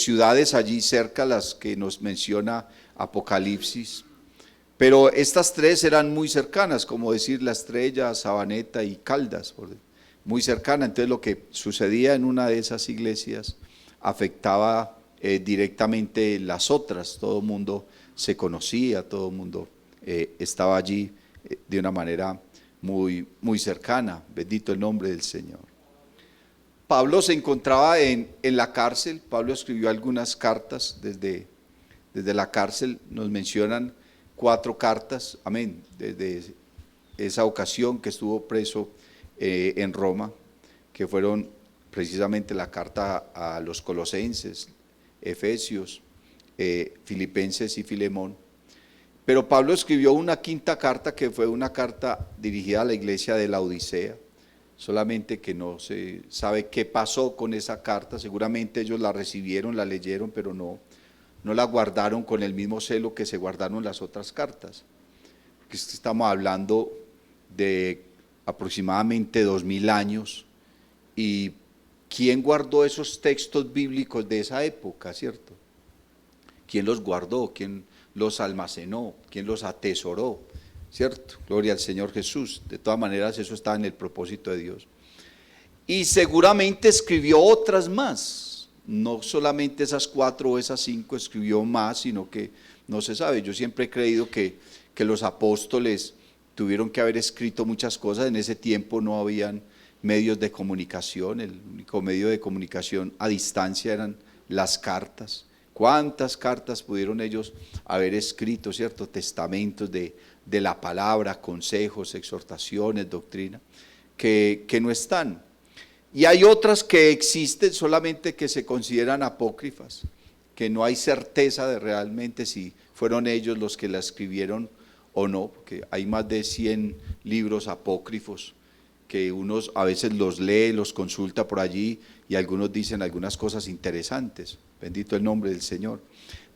ciudades allí cerca, las que nos menciona Apocalipsis. Pero estas tres eran muy cercanas, como decir La Estrella, Sabaneta y Caldas, muy cercana. Entonces lo que sucedía en una de esas iglesias afectaba directamente las otras. Todo el mundo se conocía, todo el mundo estaba allí de una manera muy, muy cercana. Bendito el nombre del Señor. Pablo se encontraba en la cárcel. Pablo escribió algunas cartas desde la cárcel. Nos mencionan 4 cartas, amén, desde esa ocasión que estuvo preso en Roma, que fueron precisamente la carta a los Colosenses, Efesios, Filipenses y Filemón. Pero Pablo escribió una 5ª carta, que fue una carta dirigida a la iglesia de la Odisea, solamente que no se sabe qué pasó con esa carta. Seguramente ellos la recibieron, la leyeron, pero no la guardaron con el mismo celo que se guardaron las otras cartas. Estamos hablando de aproximadamente 2000 años, y ¿quién guardó esos textos bíblicos de esa época, cierto? ¿Quién los guardó? ¿Quién los almacenó? ¿Quién los atesoró? ¿Cierto? Gloria al Señor Jesús. De todas maneras, eso está en el propósito de Dios. Y seguramente escribió otras más, no solamente esas 4 o esas 5, escribió más, sino que no se sabe. Yo siempre he creído que los apóstoles tuvieron que haber escrito muchas cosas. En ese tiempo no habían medios de comunicación, el único medio de comunicación a distancia eran las cartas. ¿Cuántas cartas pudieron ellos haber escrito, cierto? Testamentos de la palabra, consejos, exhortaciones, doctrina, que no están. Y hay otras que existen, solamente que se consideran apócrifas, que no hay certeza de realmente si fueron ellos los que la escribieron o no, porque hay más de 100 libros apócrifos que unos a veces los lee, los consulta por allí, y algunos dicen algunas cosas interesantes. Bendito el nombre del Señor.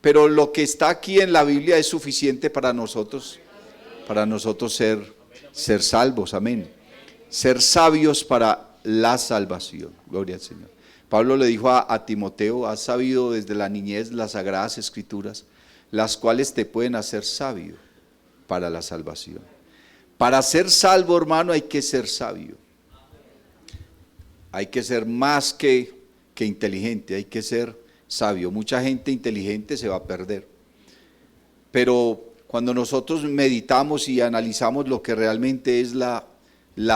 Pero lo que está aquí en la Biblia es suficiente para nosotros ser salvos, amén. Ser sabios para la salvación, gloria al Señor. Pablo le dijo a Timoteo: has sabido desde la niñez las sagradas escrituras, las cuales te pueden hacer sabio para la salvación. Para ser salvo, hermano, hay que ser sabio. Hay que ser más que inteligente, hay que ser sabio. Mucha gente inteligente se va a perder. Pero cuando nosotros meditamos y analizamos lo que realmente es la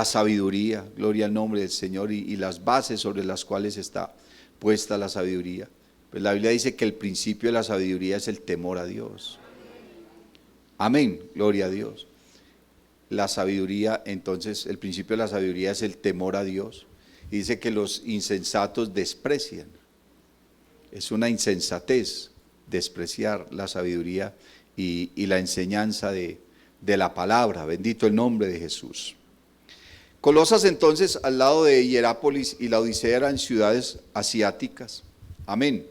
sabiduría, gloria al nombre del Señor, y las bases sobre las cuales está puesta la sabiduría, pues la Biblia dice que el principio de la sabiduría es el temor a Dios. Amén, gloria a Dios. La sabiduría, entonces, el principio de la sabiduría es el temor a Dios. Y dice que los insensatos desprecian. Es una insensatez despreciar la sabiduría y la enseñanza de la palabra. Bendito el nombre de Jesús. Colosas, entonces, al lado de Hierápolis y la Odisea, eran ciudades asiáticas. Amén.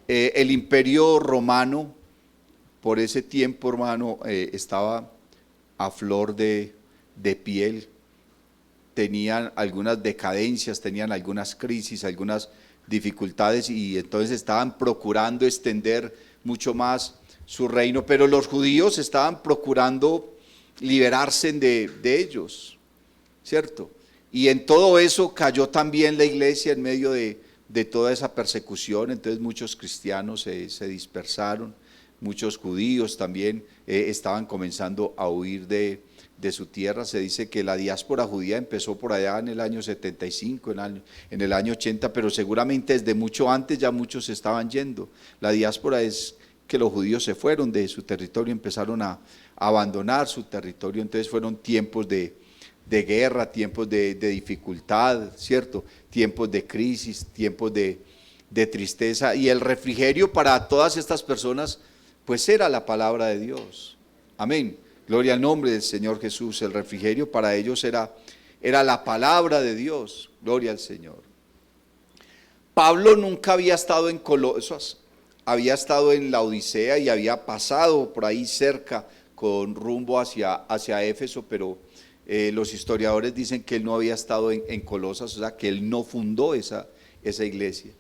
El imperio romano, por ese tiempo, hermano, estaba a flor de piel. Tenían algunas decadencias, tenían algunas crisis, algunas dificultades, y entonces estaban procurando extender mucho más su reino, pero los judíos estaban procurando liberarse de ellos, ¿cierto? Y en todo eso cayó también la iglesia en medio de toda esa persecución. Entonces muchos cristianos se dispersaron, muchos judíos también estaban comenzando a huir de su tierra. Se dice que la diáspora judía empezó por allá en el año 75, en el año 80, pero seguramente desde mucho antes ya muchos se estaban yendo. La diáspora es que los judíos se fueron de su territorio, empezaron a abandonar su territorio. Entonces fueron tiempos de guerra, tiempos de dificultad, ¿cierto? Tiempos de crisis, tiempos de tristeza, y el refrigerio para todas estas personas pues era la palabra de Dios. Amén. Gloria al nombre del Señor Jesús. El refrigerio para ellos era la palabra de Dios. Gloria al Señor. Pablo nunca había estado en Colosas, había estado en la Odisea y había pasado por ahí cerca con rumbo hacia Éfeso, pero los historiadores dicen que él no había estado en Colosas, o sea que él no fundó esa iglesia.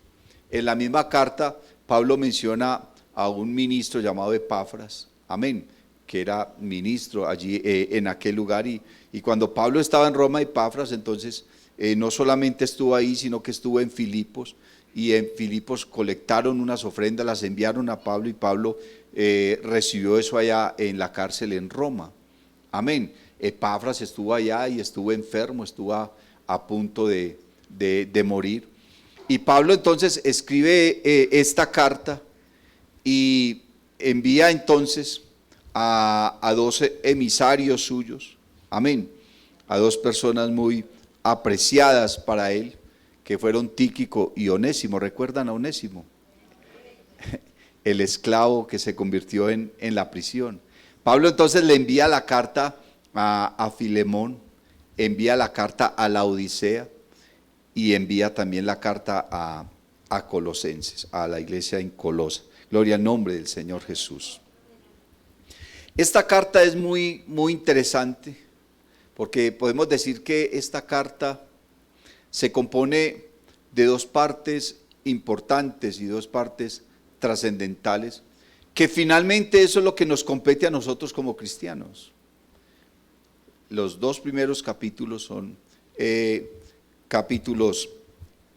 En la misma carta, Pablo menciona a un ministro llamado Epafras, amén, que era ministro allí en aquel lugar. Y cuando Pablo estaba en Roma, Epafras entonces no solamente estuvo ahí, sino que estuvo en Filipos, y en Filipos colectaron unas ofrendas, las enviaron a Pablo, y Pablo recibió eso allá en la cárcel en Roma, amén. Epafras estuvo allá y estuvo enfermo, estuvo a punto de morir. Y Pablo entonces escribe esta carta y envía entonces a 12 emisarios suyos, amén, a dos personas muy apreciadas para él, que fueron Tíquico y Onésimo. ¿Recuerdan a Onésimo? El esclavo que se convirtió en la prisión. Pablo entonces le envía la carta a Filemón, envía la carta a la Odisea y envía también la carta a Colosenses, a la iglesia en Colosa. Gloria al nombre del Señor Jesús. Esta carta es muy, muy interesante, porque podemos decir que esta carta se compone de dos partes importantes y dos partes trascendentales, que finalmente eso es lo que nos compete a nosotros como cristianos. Los dos primeros capítulos son capítulos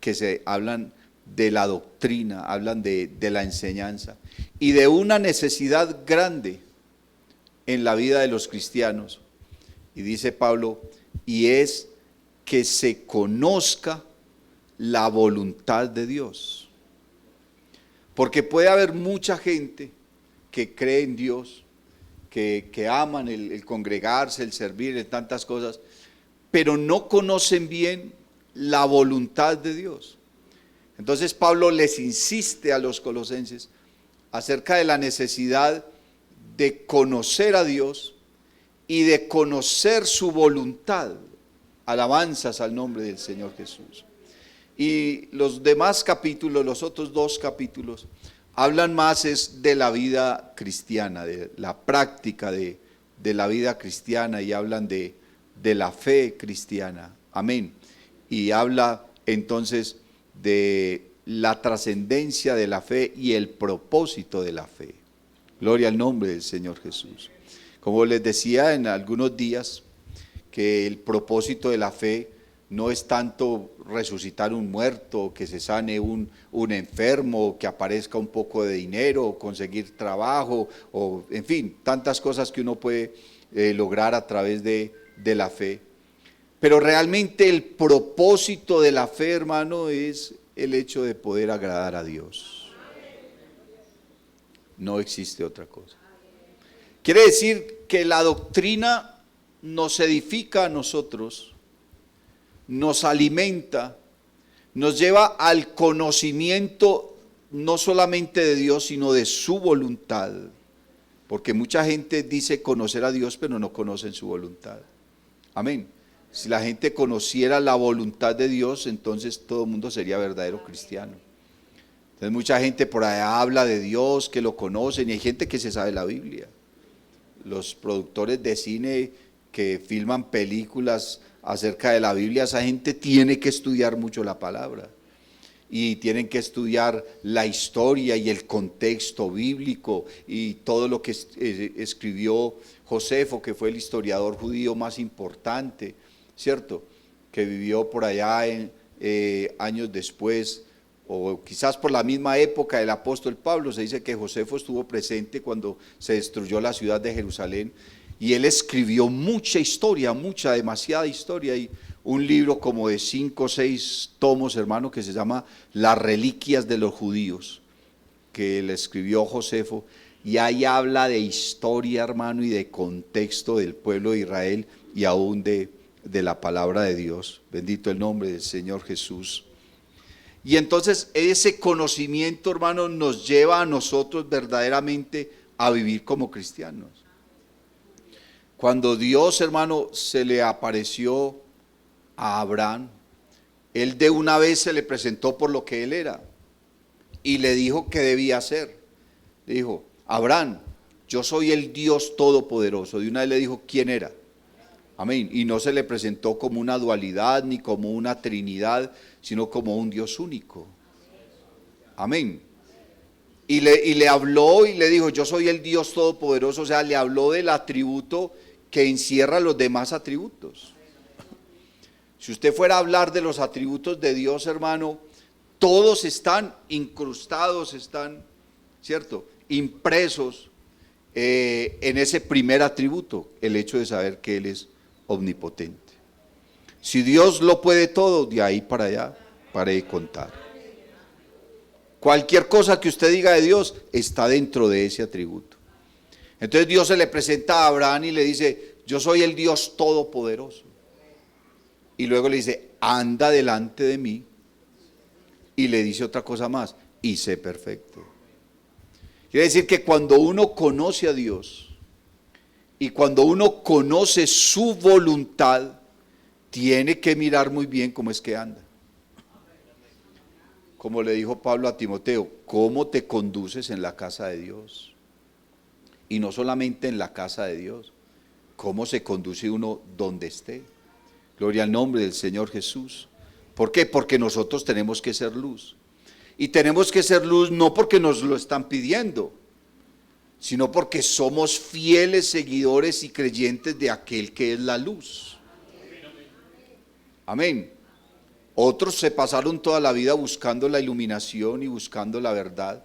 que se hablan de la doctrina, hablan de la enseñanza y de una necesidad grande en la vida de los cristianos. Y dice Pablo, y es que se conozca la voluntad de Dios. Porque puede haber mucha gente que cree en Dios, que aman el congregarse, el servir, en tantas cosas, pero no conocen bien la voluntad de Dios. Entonces Pablo les insiste a los colosenses acerca de la necesidad de conocer a Dios y de conocer su voluntad. Alabanzas al nombre del Señor Jesús. Y los demás capítulos, los otros dos capítulos, hablan más es de la vida cristiana, de la práctica de la vida cristiana, y hablan de la fe cristiana. Amén. Y habla entonces de la trascendencia de la fe y el propósito de la fe. Gloria al nombre del Señor Jesús. Como les decía en algunos días, que el propósito de la fe no es tanto resucitar un muerto, que se sane un enfermo, que aparezca un poco de dinero, conseguir trabajo, o en fin, tantas cosas que uno puede lograr a través de la fe. Pero realmente el propósito de la fe, hermano, es el hecho de poder agradar a Dios. No existe otra cosa. Quiere decir que la doctrina nos edifica a nosotros, nos alimenta, nos lleva al conocimiento no solamente de Dios, sino de su voluntad. Porque mucha gente dice conocer a Dios, pero no conocen su voluntad. Amén. Si la gente conociera la voluntad de Dios, entonces todo el mundo sería verdadero cristiano. Entonces mucha gente por allá habla de Dios, que lo conocen, y hay gente que se sabe la Biblia. Los productores de cine que filman películas acerca de la Biblia, esa gente tiene que estudiar mucho la palabra y tienen que estudiar la historia y el contexto bíblico y todo lo que escribió Josefo, que fue el historiador judío más importante, ¿cierto? Que vivió por allá años después, o quizás por la misma época del apóstol Pablo. Se dice que Josefo estuvo presente cuando se destruyó la ciudad de Jerusalén. Y él escribió mucha historia, demasiada historia, y un libro como de 5 o 6 tomos, hermano, que se llama Las Reliquias de los Judíos, que le escribió Josefo, y ahí habla de historia, hermano, y de contexto del pueblo de Israel y aún de la palabra de Dios. Bendito el nombre del Señor Jesús. Y entonces ese conocimiento, hermano, nos lleva a nosotros verdaderamente a vivir como cristianos. Cuando Dios, hermano, se le apareció a Abraham, él de una vez se le presentó por lo que él era y le dijo qué debía hacer. Le dijo, Abraham, yo soy el Dios Todopoderoso. De una vez le dijo quién era. Amén. Y no se le presentó como una dualidad ni como una trinidad, sino como un Dios único. Amén. Y le habló y le dijo, yo soy el Dios Todopoderoso. O sea, le habló del atributo que encierra los demás atributos. Si usted fuera a hablar de los atributos de Dios, hermano, todos están incrustados, están, ¿cierto?, impresos en ese primer atributo, el hecho de saber que Él es omnipotente. Si Dios lo puede todo, de ahí para allá, para de contar. Cualquier cosa que usted diga de Dios está dentro de ese atributo. Entonces Dios se le presenta a Abraham y le dice, yo soy el Dios Todopoderoso. Y luego le dice, anda delante de mí. Y le dice otra cosa más, y sé perfecto. Quiere decir que cuando uno conoce a Dios y cuando uno conoce su voluntad, tiene que mirar muy bien cómo es que anda. Como le dijo Pablo a Timoteo, ¿cómo te conduces en la casa de Dios? Y no solamente en la casa de Dios, ¿cómo se conduce uno donde esté? Gloria al nombre del Señor Jesús. ¿Por qué? Porque nosotros tenemos que ser luz. Y tenemos que ser luz no porque nos lo están pidiendo, sino porque somos fieles seguidores y creyentes de aquel que es la luz. Amén. Otros se pasaron toda la vida buscando la iluminación y buscando la verdad,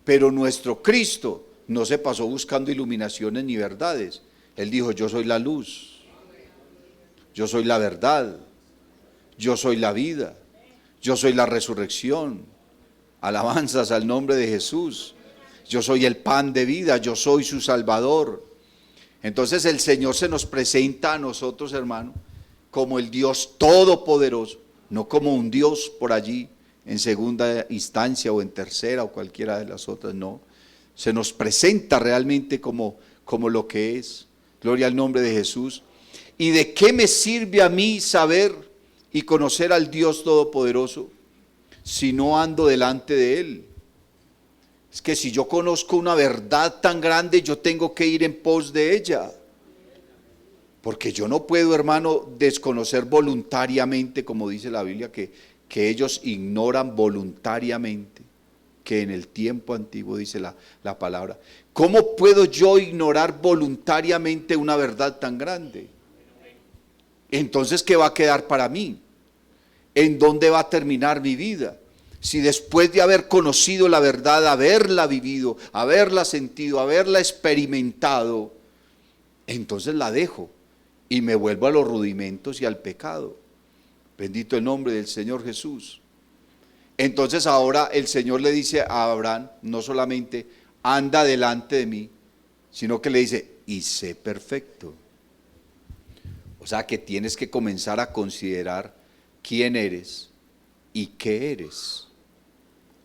pero nuestro Cristo no se pasó buscando iluminaciones ni verdades. Él dijo, yo soy la luz, yo soy la verdad, yo soy la vida, yo soy la resurrección. Alabanzas al nombre de Jesús. Yo soy el pan de vida, yo soy su Salvador. Entonces el Señor se nos presenta a nosotros, hermano, como el Dios Todopoderoso, no como un Dios por allí en segunda instancia o en tercera o cualquiera de las otras, no. Se nos presenta realmente como lo que es. Gloria al nombre de Jesús. ¿Y de qué me sirve a mí saber y conocer al Dios Todopoderoso si no ando delante de Él? Es que si yo conozco una verdad tan grande, yo tengo que ir en pos de ella. Porque yo no puedo, hermano, desconocer voluntariamente, como dice la Biblia, que ellos ignoran voluntariamente, que en el tiempo antiguo dice la palabra. ¿Cómo puedo yo ignorar voluntariamente una verdad tan grande? Entonces, ¿qué va a quedar para mí? ¿En dónde va a terminar mi vida? Si después de haber conocido la verdad, haberla vivido, haberla sentido, haberla experimentado, entonces la dejo y me vuelvo a los rudimentos y al pecado. Bendito el nombre del Señor Jesús. Entonces ahora el Señor le dice a Abraham, no solamente anda delante de mí, sino que le dice, y sé perfecto. O sea que tienes que comenzar a considerar quién eres y qué eres.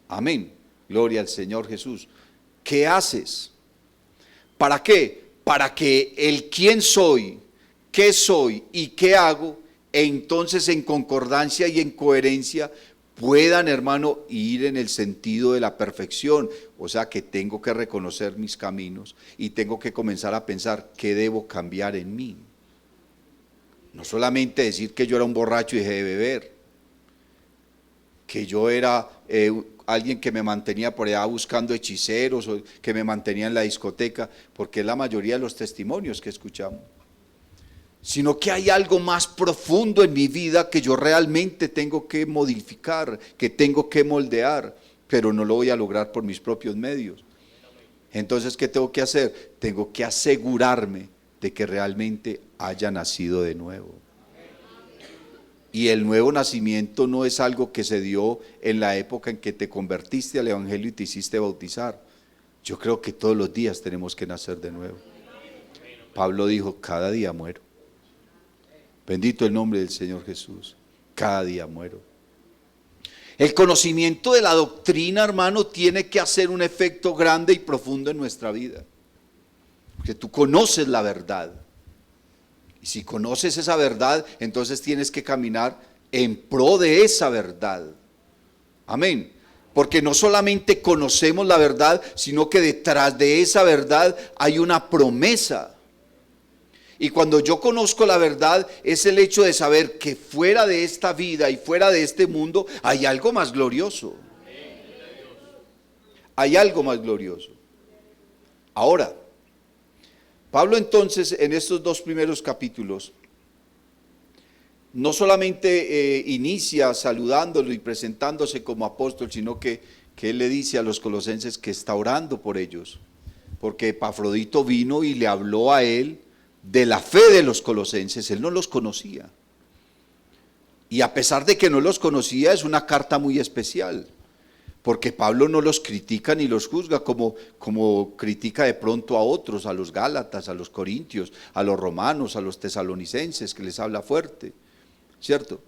Amén. Gloria al Señor Jesús. ¿Qué haces? ¿Para qué? Para que el quién soy, qué soy y qué hago, entonces en concordancia y en coherencia puedan, hermano, ir en el sentido de la perfección. O sea que tengo que reconocer mis caminos y tengo que comenzar a pensar qué debo cambiar en mí. No solamente decir que yo era un borracho y dejé de beber, que yo era alguien que me mantenía por allá buscando hechiceros, o que me mantenía en la discoteca, porque es la mayoría de los testimonios que escuchamos. Sino que hay algo más profundo en mi vida que yo realmente tengo que modificar, que tengo que moldear, pero no lo voy a lograr por mis propios medios. Entonces, ¿qué tengo que hacer? Tengo que asegurarme de que realmente haya nacido de nuevo. Y el nuevo nacimiento no es algo que se dio en la época en que te convertiste al Evangelio y te hiciste bautizar. Yo creo que todos los días tenemos que nacer de nuevo. Pablo dijo, cada día muero. Bendito el nombre del Señor Jesús. Cada día muero. El conocimiento de la doctrina, hermano, tiene que hacer un efecto grande y profundo en nuestra vida. Porque tú conoces la verdad. Y si conoces esa verdad, entonces tienes que caminar en pro de esa verdad. Amén. Porque no solamente conocemos la verdad, sino que detrás de esa verdad hay una promesa. Y cuando yo conozco la verdad, es el hecho de saber que fuera de esta vida y fuera de este mundo hay algo más glorioso. Hay algo más glorioso. Ahora, Pablo entonces en estos dos primeros capítulos no solamente inicia saludándolo y presentándose como apóstol, sino que él le dice a los colosenses que está orando por ellos, porque Epafrodito vino y le habló a él de la fe de los colosenses. Él no los conocía, y a pesar de que no los conocía, es una carta muy especial, porque Pablo no los critica ni los juzga como critica de pronto a otros, a los Gálatas, a los Corintios, a los romanos, a los tesalonicenses, que les habla fuerte, ¿cierto?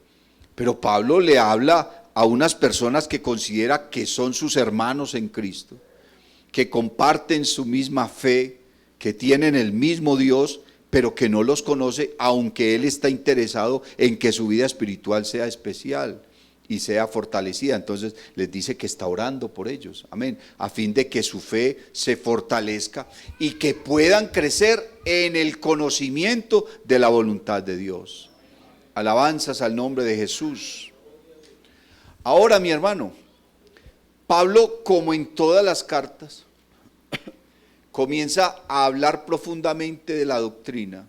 Pero Pablo le habla a unas personas que considera que son sus hermanos en Cristo, que comparten su misma fe, que tienen el mismo Dios, pero que no los conoce, aunque él está interesado en que su vida espiritual sea especial y sea fortalecida. Entonces les dice que está orando por ellos, amén, a fin de que su fe se fortalezca y que puedan crecer en el conocimiento de la voluntad de Dios. Alabanzas al nombre de Jesús. Ahora, mi hermano, Pablo, como en todas las cartas, comienza a hablar profundamente de la doctrina.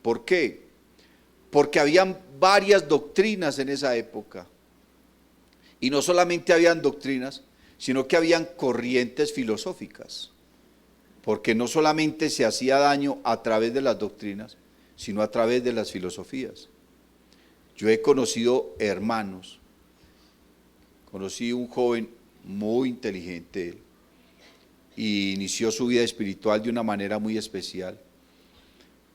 ¿Por qué? Porque habían varias doctrinas en esa época. Y no solamente habían doctrinas, sino que habían corrientes filosóficas. Porque no solamente se hacía daño a través de las doctrinas, sino a través de las filosofías. Yo he conocido hermanos, conocí un joven muy inteligente, él, y inició su vida espiritual de una manera muy especial.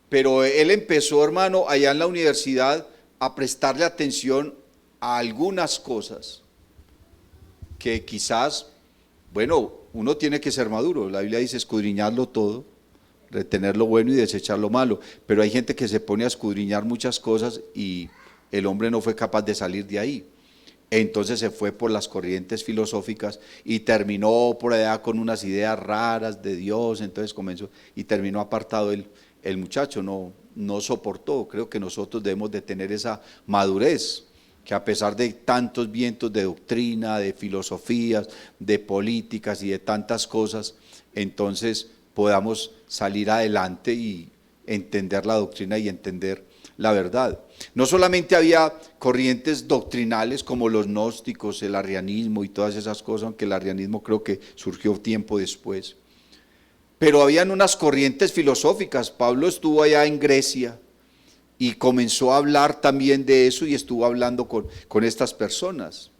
Pero él empezó, hermano, allá en la universidad a prestarle atención a algunas cosas que quizás, bueno, uno tiene que ser maduro. La Biblia dice escudriñarlo todo, retener lo bueno y desechar lo malo. Pero hay gente que se pone a escudriñar muchas cosas y el hombre no fue capaz de salir de ahí. Entonces se fue por las corrientes filosóficas y terminó por allá con unas ideas raras de Dios. Entonces comenzó y terminó apartado el muchacho, no soportó. Creo que nosotros debemos de tener esa madurez, que a pesar de tantos vientos de doctrina, de filosofías, de políticas y de tantas cosas, entonces podamos salir adelante y entender la doctrina y entender la verdad. No solamente había corrientes doctrinales como los gnósticos, el arrianismo y todas esas cosas, aunque el arrianismo creo que surgió tiempo después, pero habían unas corrientes filosóficas. Pablo estuvo allá en Grecia y comenzó a hablar también de eso y estuvo hablando con estas personas.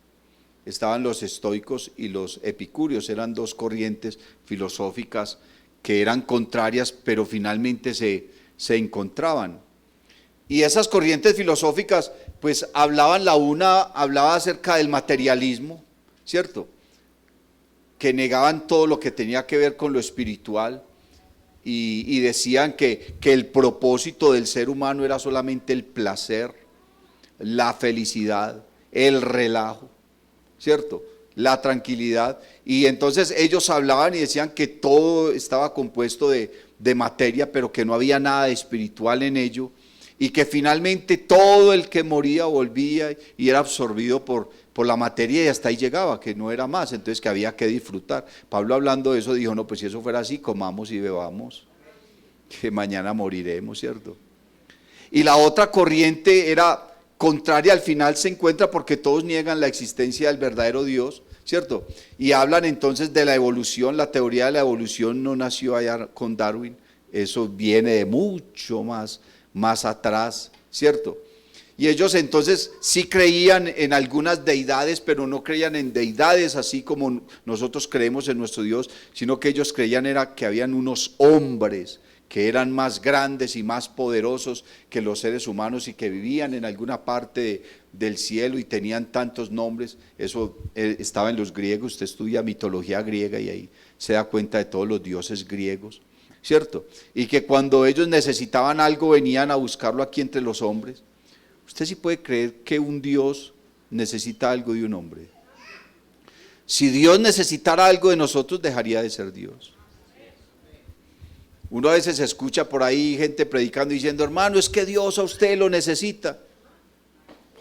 Estaban los estoicos y los epicúreos, eran dos corrientes filosóficas que eran contrarias, pero finalmente se encontraban. Y esas corrientes filosóficas, pues hablaban, la una hablaba acerca del materialismo, ¿cierto? Que negaban todo lo que tenía que ver con lo espiritual y decían que el propósito del ser humano era solamente el placer, la felicidad, el relajo, ¿cierto? La tranquilidad. Y entonces ellos hablaban y decían que todo estaba compuesto de materia, pero que no había nada espiritual en ello, y que finalmente todo el que moría volvía y era absorbido por la materia y hasta ahí llegaba, que no era más, entonces que había que disfrutar. Pablo, hablando de eso, dijo, no, pues si eso fuera así, comamos y bebamos, que mañana moriremos, ¿cierto? Y la otra corriente era contraria, al final se encuentra porque todos niegan la existencia del verdadero Dios, ¿cierto? Y hablan entonces de la evolución. La teoría de la evolución no nació allá con Darwin, eso viene de mucho más atrás, ¿cierto? Y ellos entonces sí creían en algunas deidades, pero no creían en deidades así como nosotros creemos en nuestro Dios, sino que ellos creían era que habían unos hombres que eran más grandes y más poderosos que los seres humanos y que vivían en alguna parte del cielo y tenían tantos nombres. Eso estaba en los griegos. Usted estudia mitología griega y ahí se da cuenta de todos los dioses griegos, ¿cierto? Y que cuando ellos necesitaban algo venían a buscarlo aquí entre los hombres. ¿Usted sí puede creer que un Dios necesita algo de un hombre? Si Dios necesitara algo de nosotros, dejaría de ser Dios. Uno a veces escucha por ahí gente predicando diciendo, hermano, es que Dios a usted lo necesita.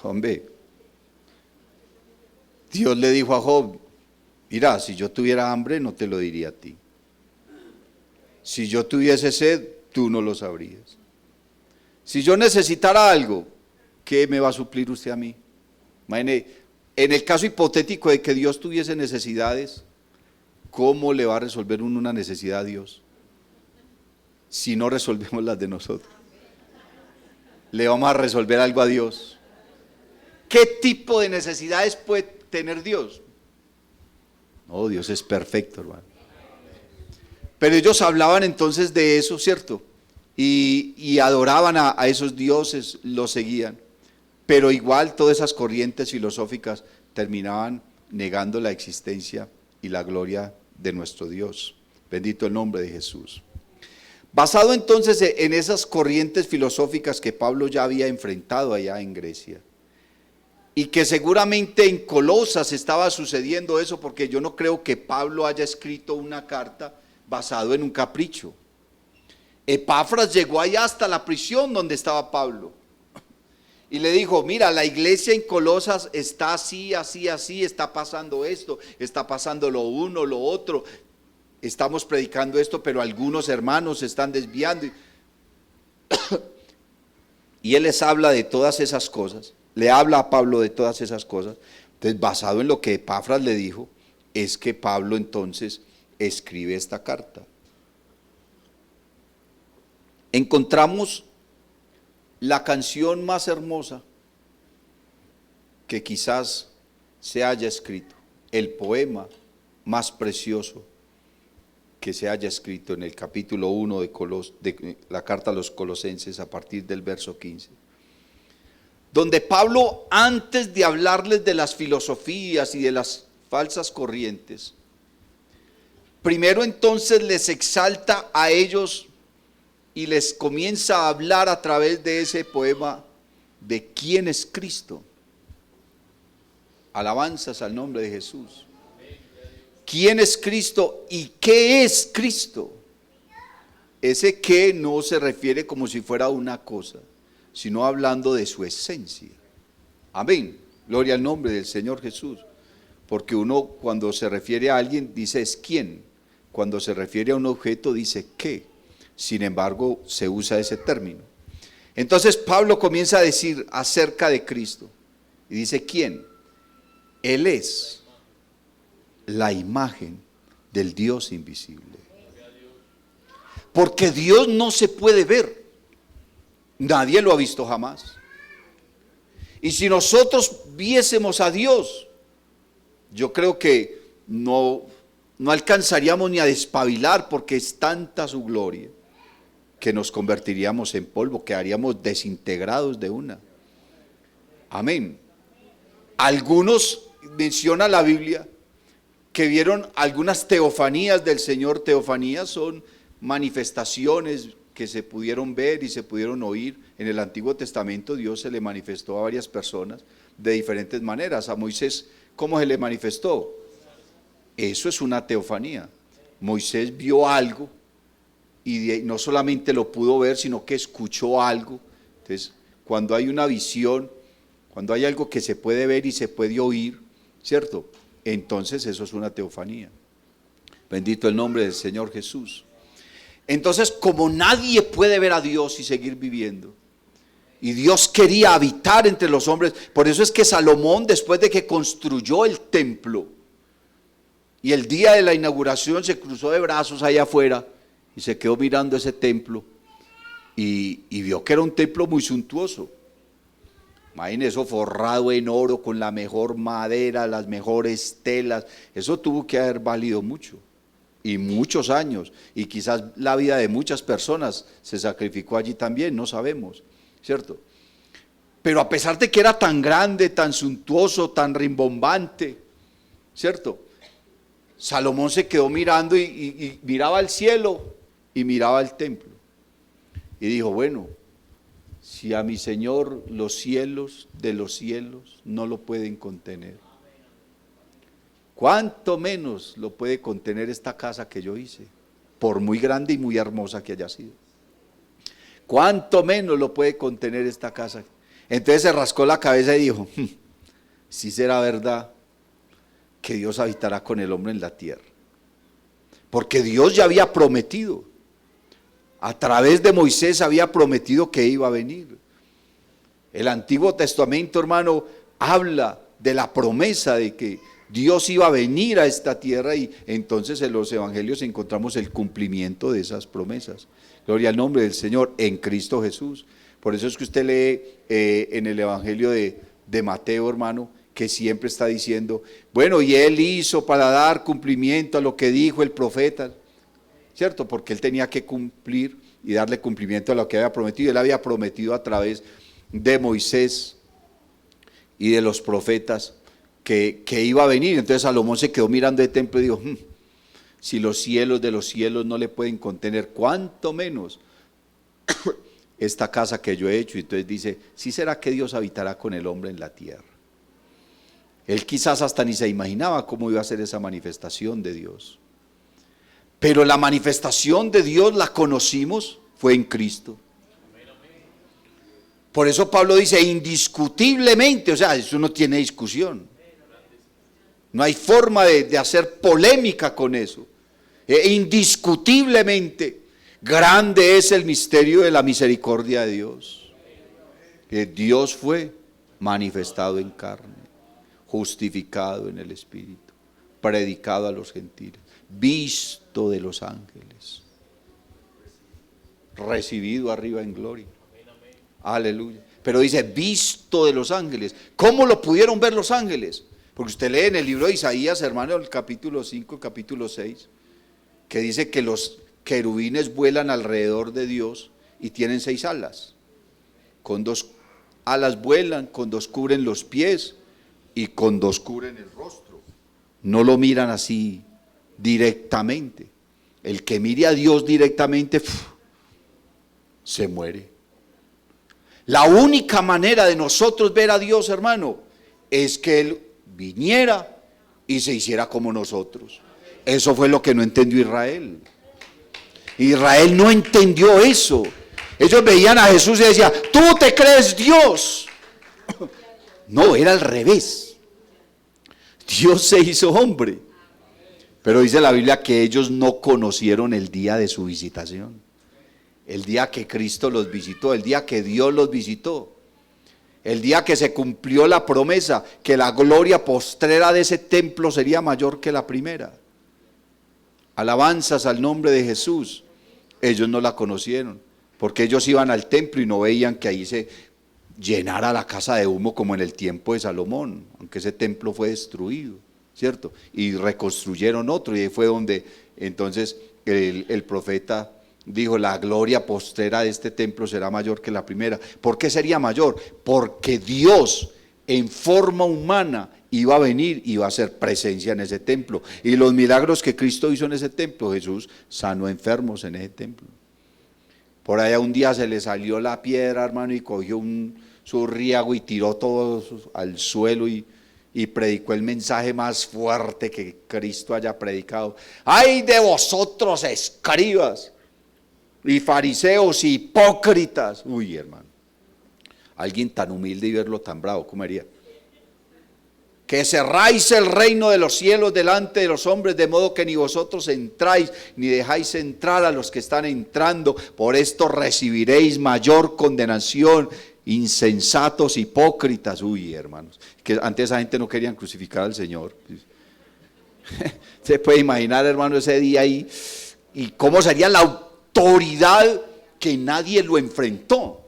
Hombre, Dios le dijo a Job, Mira, si yo tuviera hambre no te lo diría a ti. Si yo tuviese sed, tú no lo sabrías. Si yo necesitara algo, ¿qué me va a suplir usted a mí? Imagine, en el caso hipotético de que Dios tuviese necesidades, ¿cómo le va a resolver uno una necesidad a Dios? Si no resolvemos las de nosotros. ¿Le vamos a resolver algo a Dios? ¿Qué tipo de necesidades puede tener Dios? No, Dios es perfecto, hermano. Pero ellos hablaban entonces de eso, ¿cierto? Y adoraban a esos dioses, los seguían. Pero igual todas esas corrientes filosóficas terminaban negando la existencia y la gloria de nuestro Dios. Bendito el nombre de Jesús. Basado entonces en esas corrientes filosóficas que Pablo ya había enfrentado allá en Grecia, y que seguramente en Colosas estaba sucediendo eso, porque yo no creo que Pablo haya escrito una carta basado en un capricho. Epafras llegó allá hasta la prisión donde estaba Pablo y le dijo: mira, la iglesia en Colosas está así, así, así, está pasando esto, está pasando lo uno, lo otro, estamos predicando esto, pero algunos hermanos se están desviando. Y él les habla de todas esas cosas, le habla a Pablo de todas esas cosas. Entonces, basado en lo que Epafras le dijo, es que Pablo entonces escribe esta carta. Encontramos la canción más hermosa que quizás se haya escrito, el poema más precioso que se haya escrito en el capítulo 1 de la carta a los Colosenses, a partir del verso 15, donde Pablo, antes de hablarles de las filosofías y de las falsas corrientes, primero entonces les exalta a ellos y les comienza a hablar a través de ese poema de quién es Cristo. Alabanzas al nombre de Jesús. ¿Quién es Cristo y qué es Cristo? Ese qué no se refiere como si fuera una cosa, sino hablando de su esencia. Amén. Gloria al nombre del Señor Jesús. Porque uno, cuando se refiere a alguien, dice es quién. Cuando se refiere a un objeto, dice qué. Sin embargo, se usa ese término. Entonces Pablo comienza a decir acerca de Cristo y dice ¿quién? Él es la imagen del Dios invisible. Porque Dios no se puede ver. Nadie lo ha visto jamás. Y si nosotros viésemos a Dios, yo creo que no alcanzaríamos ni a despabilar, porque es tanta su gloria que nos convertiríamos en polvo, quedaríamos desintegrados de una. Amén. Algunos, menciona la Biblia, que vieron algunas teofanías del Señor. Teofanías son manifestaciones que se pudieron ver y se pudieron oír. En el Antiguo Testamento Dios se le manifestó a varias personas de diferentes maneras. A Moisés, ¿cómo se le manifestó? Eso es una teofanía. Moisés vio algo y no solamente lo pudo ver, sino que escuchó algo. Entonces, cuando hay una visión, cuando hay algo que se puede ver y se puede oír, ¿cierto? Entonces eso es una teofanía. Bendito el nombre del Señor Jesús. Entonces, como nadie puede ver a Dios y seguir viviendo, y Dios quería habitar entre los hombres, por eso es que Salomón, después de que construyó el templo, y el día de la inauguración se cruzó de brazos allá afuera, y se quedó mirando ese templo, y vio que era un templo muy suntuoso. Imagínense eso forrado en oro, con la mejor madera, las mejores telas. Eso tuvo que haber valido mucho, y muchos años, y quizás la vida de muchas personas se sacrificó allí también, no sabemos, ¿cierto? Pero a pesar de que era tan grande, tan suntuoso, tan rimbombante, ¿cierto? Salomón se quedó mirando y miraba al cielo y miraba al templo. Y dijo, bueno, si a mi Señor los cielos de los cielos no lo pueden contener, ¿cuánto menos lo puede contener esta casa que yo hice? Por muy grande y muy hermosa que haya sido. ¿Cuánto menos lo puede contener esta casa? Entonces se rascó la cabeza y dijo, sí será verdad que Dios habitará con el hombre en la tierra. Porque Dios ya había prometido, a través de Moisés había prometido que iba a venir. El Antiguo Testamento, hermano, habla de la promesa de que Dios iba a venir a esta tierra, y entonces en los evangelios encontramos el cumplimiento de esas promesas. Gloria al nombre del Señor en Cristo Jesús. Por eso es que usted lee en el evangelio de Mateo, hermano, que siempre está diciendo, bueno, y él hizo para dar cumplimiento a lo que dijo el profeta, ¿cierto? Porque él tenía que cumplir y darle cumplimiento a lo que había prometido. Él había prometido a través de Moisés y de los profetas que iba a venir. Entonces Salomón se quedó mirando el templo y dijo, si los cielos de los cielos no le pueden contener, ¿cuánto menos esta casa que yo he hecho? Y entonces dice, ¿sí será que Dios habitará con el hombre en la tierra? Él quizás hasta ni se imaginaba cómo iba a ser esa manifestación de Dios. Pero la manifestación de Dios la conocimos, fue en Cristo. Por eso Pablo dice, indiscutiblemente, o sea, eso no tiene discusión. No hay forma de hacer polémica con eso. Indiscutiblemente, grande es el misterio de la misericordia de Dios. Que Dios fue manifestado en carne, justificado en el Espíritu, predicado a los gentiles, visto de los ángeles, recibido arriba en gloria. Aleluya. Pero dice, visto de los ángeles. ¿Cómo lo pudieron ver los ángeles? Porque usted lee en el libro de Isaías, hermano, el capítulo 5, capítulo 6, que dice que los querubines vuelan alrededor de Dios y tienen 6 alas. Con 2 alas vuelan, con 2 cubren los pies y con 2 cubren el rostro. No lo miran así directamente. El que mire a Dios directamente, se muere. La única manera de nosotros ver a Dios, hermano, es que Él viniera y se hiciera como nosotros. Eso fue lo que no entendió Israel. Israel no entendió eso. Ellos veían a Jesús y decían, tú te crees Dios. No, era al revés. Dios se hizo hombre. Pero dice la Biblia que ellos no conocieron el día de su visitación. El día que Cristo los visitó, el día que Dios los visitó, el día que se cumplió la promesa que la gloria postrera de ese templo sería mayor que la primera. Alabanzas al nombre de Jesús. Ellos no la conocieron, porque ellos iban al templo y no veían que ahí se llenara la casa de humo como en el tiempo de Salomón, aunque ese templo fue destruido, ¿cierto? Y reconstruyeron otro, y ahí fue donde entonces el profeta dijo, la gloria postrera de este templo será mayor que la primera. ¿Por qué sería mayor? Porque Dios en forma humana iba a venir y iba a hacer presencia en ese templo. Y los milagros que Cristo hizo en ese templo, Jesús sanó enfermos en ese templo. Por allá un día se le salió la piedra, hermano, y cogió su riago y tiró todo al suelo y predicó el mensaje más fuerte que Cristo haya predicado. ¡Ay de vosotros, escribas y fariseos hipócritas! Uy, hermano, alguien tan humilde y verlo tan bravo, ¿cómo haría? Que cerráis el reino de los cielos delante de los hombres, de modo que ni vosotros entráis, ni dejáis entrar a los que están entrando. Por esto recibiréis mayor condenación. Insensatos, hipócritas. Uy, hermanos, que antes esa gente no querían crucificar al Señor. Se puede imaginar, hermano, ese día ahí, y cómo sería la autoridad que nadie lo enfrentó.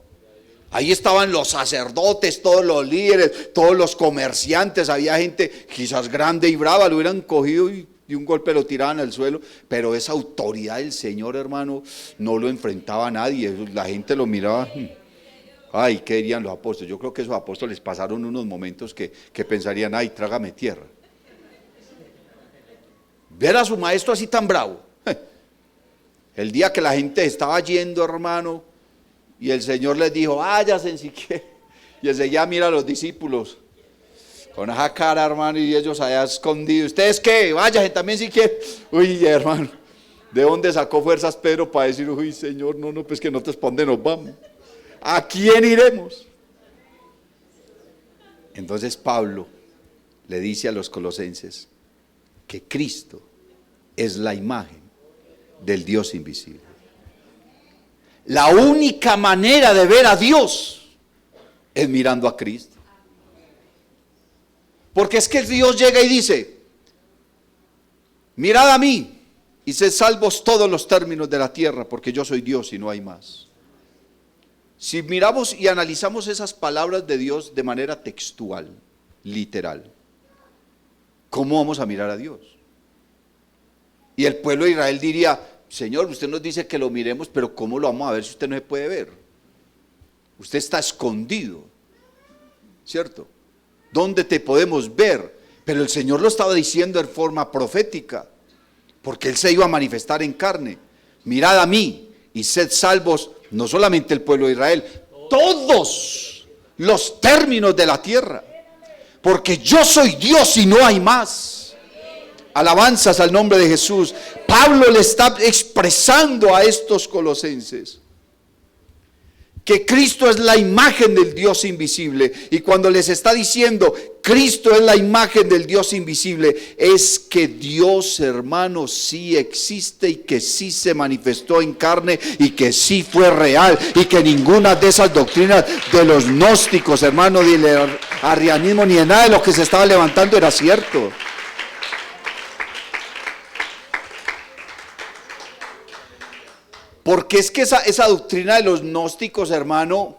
Ahí estaban los sacerdotes, todos los líderes, todos los comerciantes, había gente quizás grande y brava, lo hubieran cogido y de un golpe lo tiraban al suelo, pero esa autoridad del Señor, hermano, no lo enfrentaba a nadie, la gente lo miraba. Ay, ¿qué dirían los apóstoles? Yo creo que esos apóstoles pasaron unos momentos que pensarían, ay, trágame tierra. Ver a su maestro así tan bravo. El día que la gente estaba yendo, hermano, y el Señor les dijo, váyanse si quieren. Y enseguida mira a los discípulos con esa cara, hermano, y ellos allá escondidos. ¿Ustedes qué? Váyanse también si quieren. Uy, hermano, ¿de dónde sacó fuerzas Pedro para decir, uy, Señor, no, pues que nosotros para dónde nos vamos? ¿A quién iremos? Entonces Pablo le dice a los colosenses, que Cristo es la imagen del Dios invisible. La única manera de ver a Dios es mirando a Cristo. Porque es que Dios llega y dice: mirad a mí y sed salvos todos los términos de la tierra, porque yo soy Dios y no hay más. Si miramos y analizamos esas palabras de Dios de manera textual, literal, ¿cómo vamos a mirar a Dios? Y el pueblo de Israel diría: Señor, usted nos dice que lo miremos, pero ¿cómo lo vamos a ver si usted no se puede ver? Usted está escondido, ¿cierto? ¿Dónde te podemos ver? Pero el Señor lo estaba diciendo en forma profética, porque Él se iba a manifestar en carne. Mirad a mí y sed salvos, no solamente el pueblo de Israel, todos los términos de la tierra, porque yo soy Dios y no hay más. Alabanzas al nombre de Jesús. Pablo le está expresando a estos colosenses que Cristo es la imagen del Dios invisible. Y cuando les está diciendo Cristo es la imagen del Dios invisible, es que Dios, hermanos, sí existe y que sí se manifestó en carne y que sí fue real, y que ninguna de esas doctrinas de los gnósticos, hermanos, ni del arrianismo, ni de nada de lo que se estaba levantando era cierto. Porque es que esa doctrina de los gnósticos, hermano,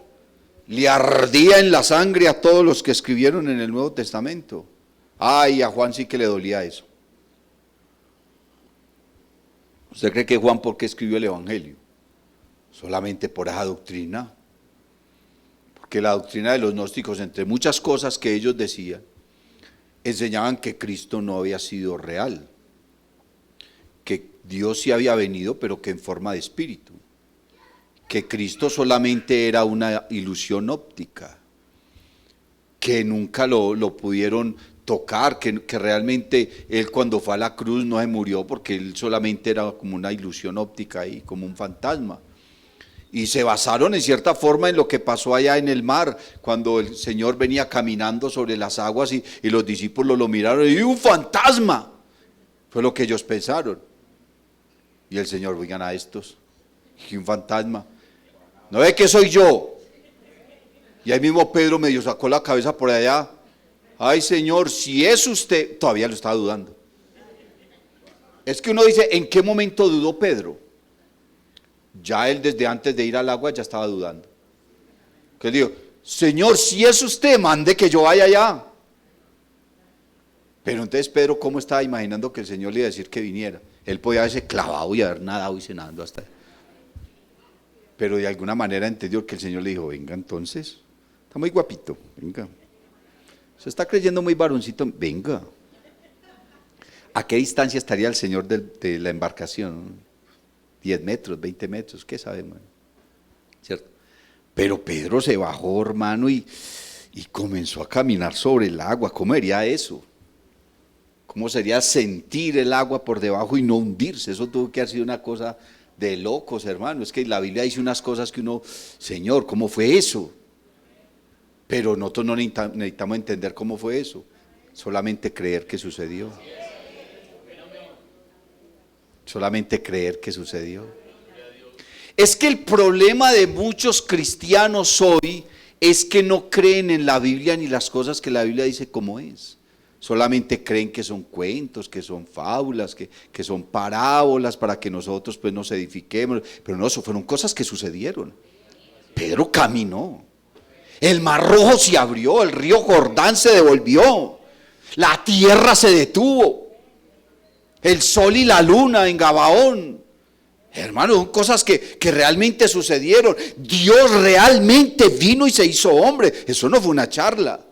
le ardía en la sangre a todos los que escribieron en el Nuevo Testamento. Ay, a Juan sí que le dolía eso. ¿Usted cree que Juan por qué escribió el Evangelio? Solamente por esa doctrina. Porque la doctrina de los gnósticos, entre muchas cosas que ellos decían, enseñaban que Cristo no había sido real, que Dios sí había venido, pero que en forma de espíritu, que Cristo solamente era una ilusión óptica, que nunca lo pudieron tocar, que realmente Él cuando fue a la cruz no se murió, porque Él solamente era como una ilusión óptica y como un fantasma. Y se basaron en cierta forma en lo que pasó allá en el mar, cuando el Señor venía caminando sobre las aguas y los discípulos lo miraron y un fantasma, fue lo que ellos pensaron. Y el Señor: oigan a estos, y un fantasma, ¿no ve que soy yo? Y ahí mismo Pedro medio sacó la cabeza por allá: ay Señor, si es usted, todavía lo estaba dudando. Es que uno dice, ¿en qué momento dudó Pedro? Ya él desde antes de ir al agua ya estaba dudando. Que dijo: Señor, si es usted, mande que yo vaya allá. Pero entonces Pedro, ¿cómo estaba imaginando que el Señor le iba a decir que viniera? Él podía haberse clavado y haber nadado y cenando hasta ahí. Pero de alguna manera entendió que el Señor le dijo: venga entonces, está muy guapito, venga. Se está creyendo muy varoncito, venga. ¿A qué distancia estaría el Señor de la embarcación? 10 metros, 20 metros, ¿qué sabemos? ¿Cierto? Pero Pedro se bajó, hermano, y comenzó a caminar sobre el agua. ¿Cómo sería eso? ¿Cómo sería sentir el agua por debajo y no hundirse? Eso tuvo que haber sido una cosa de locos, hermano. Es que la Biblia dice unas cosas que uno, Señor, ¿cómo fue eso? Pero nosotros no necesitamos entender cómo fue eso, solamente creer que sucedió. Solamente creer que sucedió. Es que el problema de muchos cristianos hoy es que no creen en la Biblia ni las cosas que la Biblia dice como es. Solamente creen que son cuentos, que son fábulas, que son parábolas para que nosotros pues nos edifiquemos. Pero no, eso fueron cosas que sucedieron. Pedro caminó. El mar Rojo se abrió, el río Jordán se devolvió, la tierra se detuvo, el sol y la luna en Gabaón. Hermano, son cosas que realmente sucedieron. Dios realmente vino y se hizo hombre. Eso no fue una charla.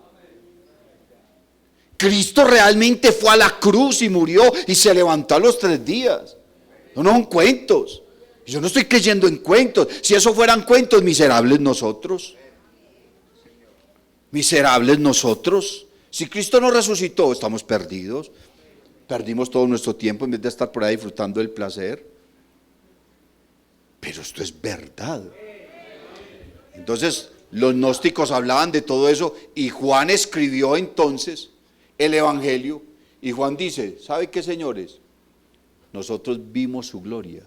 Cristo realmente fue a la cruz y murió y se levantó a los 3 días. No son cuentos. Yo no estoy creyendo en cuentos. Si eso fueran cuentos, miserables nosotros. Miserables nosotros. Si Cristo no resucitó, estamos perdidos. Perdimos todo nuestro tiempo en vez de estar por ahí disfrutando del placer. Pero esto es verdad. Entonces, los gnósticos hablaban de todo eso y Juan escribió entonces el Evangelio Y Juan dice, ¿sabe qué, señores? Nosotros vimos su gloria.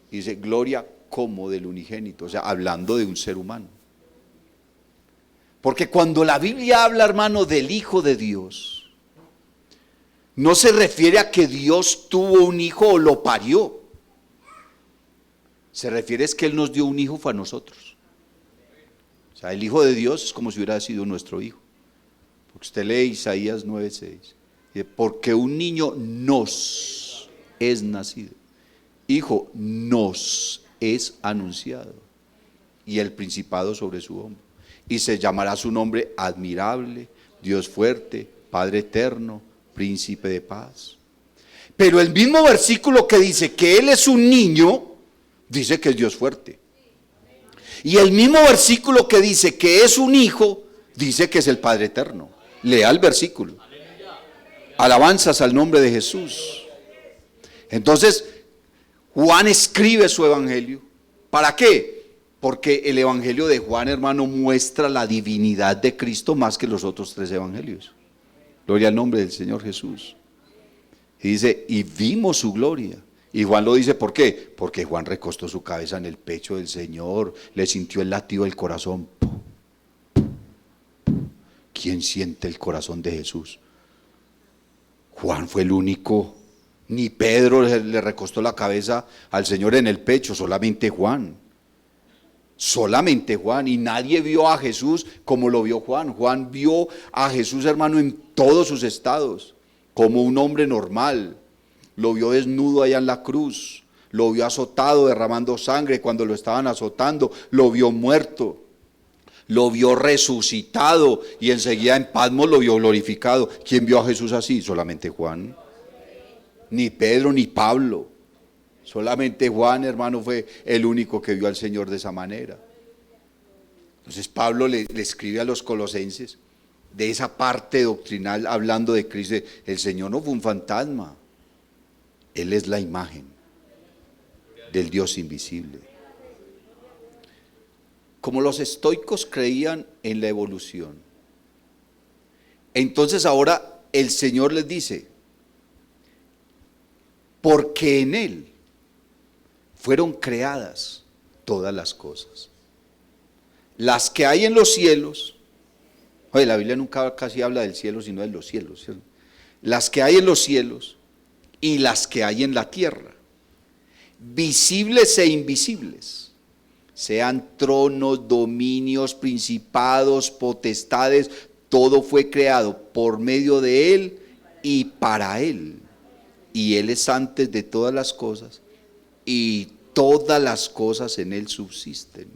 Dice, gloria como del unigénito, o sea, hablando de un ser humano. Porque cuando la Biblia habla, hermano, del Hijo de Dios, no se refiere a que Dios tuvo un hijo o lo parió. Se refiere es que Él nos dio un hijo para nosotros. O sea, el Hijo de Dios es como si hubiera sido nuestro hijo. Porque usted lee Isaías 9:6. Dice, porque un niño nos es nacido. Hijo nos es anunciado. Y el principado sobre su hombro. Y se llamará su nombre admirable, Dios fuerte, Padre eterno, príncipe de paz. Pero el mismo versículo que dice que Él es un niño, dice que es Dios fuerte. Y el mismo versículo que dice que es un hijo, dice que es el Padre eterno. Lea el versículo. Alabanzas al nombre de Jesús. Entonces, Juan escribe su evangelio. ¿Para qué? Porque el evangelio de Juan, hermano, muestra la divinidad de Cristo más que los otros 3 evangelios. Gloria al nombre del Señor Jesús. Y dice, y vimos su gloria. Y Juan lo dice, ¿por qué? Porque Juan recostó su cabeza en el pecho del Señor, le sintió el latido del corazón. ¿Quién siente el corazón de Jesús? Juan fue el único. Ni Pedro le recostó la cabeza al Señor en el pecho, solamente Juan. Solamente Juan, y nadie vio a Jesús como lo vio Juan. Juan vio a Jesús, hermano, en todos sus estados, como un hombre normal. Lo vio desnudo allá en la cruz, lo vio azotado, derramando sangre cuando lo estaban azotando, lo vio muerto, lo vio resucitado y enseguida en Patmos lo vio glorificado. ¿Quién vio a Jesús así? Solamente Juan. Ni Pedro ni Pablo. Solamente Juan, hermano, fue el único que vio al Señor de esa manera. Entonces Pablo le escribe a los colosenses de esa parte doctrinal hablando de Cristo. El Señor no fue un fantasma. Él es la imagen del Dios invisible. Como los estoicos creían en la evolución, entonces ahora el Señor les dice, porque en Él fueron creadas todas las cosas, las que hay en los cielos. Oye, la Biblia nunca casi habla del cielo, sino de los cielos, ¿cierto? Las que hay en los cielos y las que hay en la tierra, visibles e invisibles, sean tronos, dominios, principados, potestades, todo fue creado por medio de Él y para Él. Y Él es antes de todas las cosas, y todas las cosas en Él subsisten.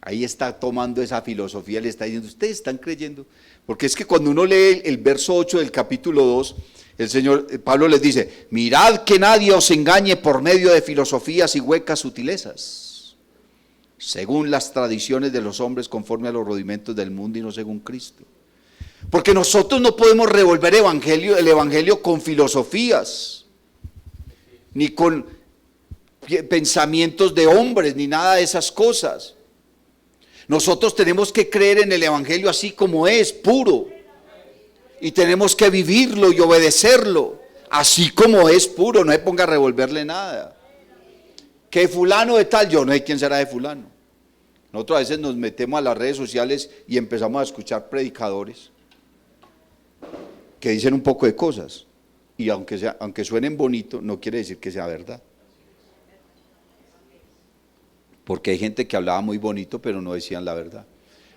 Ahí está tomando esa filosofía, le está diciendo, ustedes están creyendo, porque es que cuando uno lee el verso 8 del capítulo 2, Pablo les dice, mirad que nadie os engañe por medio de filosofías y huecas sutilezas, según las tradiciones de los hombres, conforme a los rudimentos del mundo y no según Cristo. Porque nosotros no podemos revolver el evangelio con filosofías, ni con pensamientos de hombres, ni nada de esas cosas. Nosotros tenemos que creer en el evangelio así como es, puro. Y tenemos que vivirlo y obedecerlo, así como es puro, no se ponga a revolverle nada. Que fulano de tal, yo no sé quién será de fulano. Nosotros a veces nos metemos a las redes sociales y empezamos a escuchar predicadores que dicen un poco de cosas, y aunque suenen bonito, no quiere decir que sea verdad. Porque hay gente que hablaba muy bonito, pero no decían la verdad.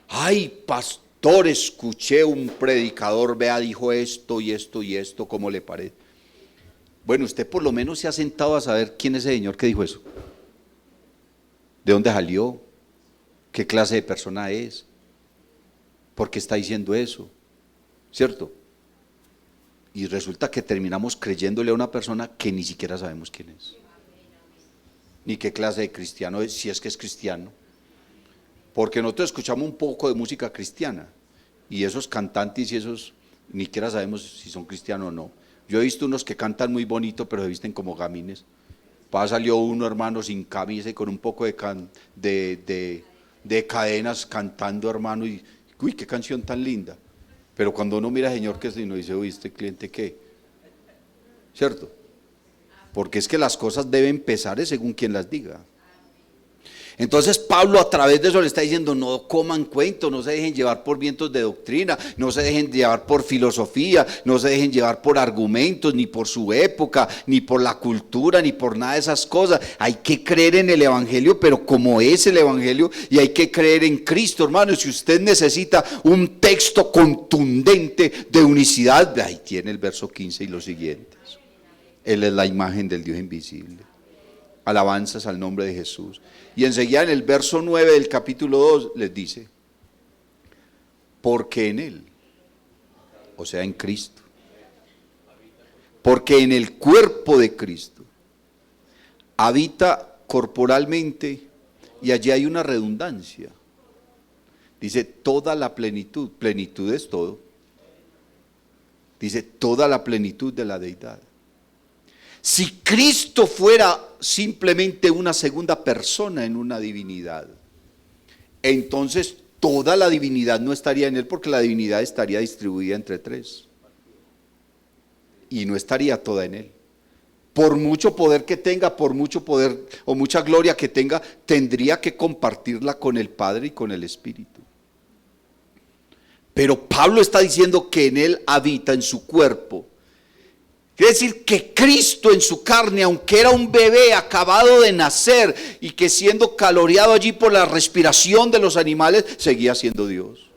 Ay, pastor, escuché un predicador, vea, dijo esto y esto y esto, ¿cómo le parece? Bueno, usted por lo menos se ha sentado a saber quién es ese señor que dijo eso. ¿De dónde salió? ¿Qué clase de persona es? ¿Por qué está diciendo eso? ¿Cierto? Y resulta que terminamos creyéndole a una persona que ni siquiera sabemos quién es. Ni qué clase de cristiano es, si es que es cristiano. Porque nosotros escuchamos un poco de música cristiana y esos cantantes y esos ni siquiera sabemos si son cristianos o no. Yo he visto unos que cantan muy bonito pero se visten como gamines. Salió uno, hermano, sin camisa y con un poco de cadenas cantando, hermano, y uy, qué canción tan linda. Pero cuando uno mira, Señor, que si no dice, uy, ¿este cliente qué? ¿Cierto? Porque es que las cosas deben pesar según quien las diga. Entonces Pablo a través de eso le está diciendo, no coman cuento, no se dejen llevar por vientos de doctrina, no se dejen llevar por filosofía, no se dejen llevar por argumentos, ni por su época, ni por la cultura, ni por nada de esas cosas. Hay que creer en el Evangelio, pero como es el Evangelio, y hay que creer en Cristo, hermano. Si usted necesita un texto contundente de unicidad, ahí tiene el verso 15 y los siguientes. Él es la imagen del Dios invisible. Alabanzas al nombre de Jesús. Y enseguida en el verso 9 del capítulo 2 les dice, porque en Él, o sea en Cristo, porque en el cuerpo de Cristo habita corporalmente, y allí hay una redundancia, dice toda la plenitud, plenitud es todo, dice toda la plenitud de la deidad. Si Cristo fuera simplemente una segunda persona en una divinidad, entonces toda la divinidad no estaría en Él, porque la divinidad estaría distribuida entre tres y no estaría toda en Él. Por mucho poder que tenga, por mucho poder o mucha gloria que tenga, tendría que compartirla con el Padre y con el Espíritu. Pero Pablo está diciendo que en Él habita, en su cuerpo. Quiere decir que Cristo en su carne, aunque era un bebé acabado de nacer y que siendo caloreado allí por la respiración de los animales, seguía siendo Dios.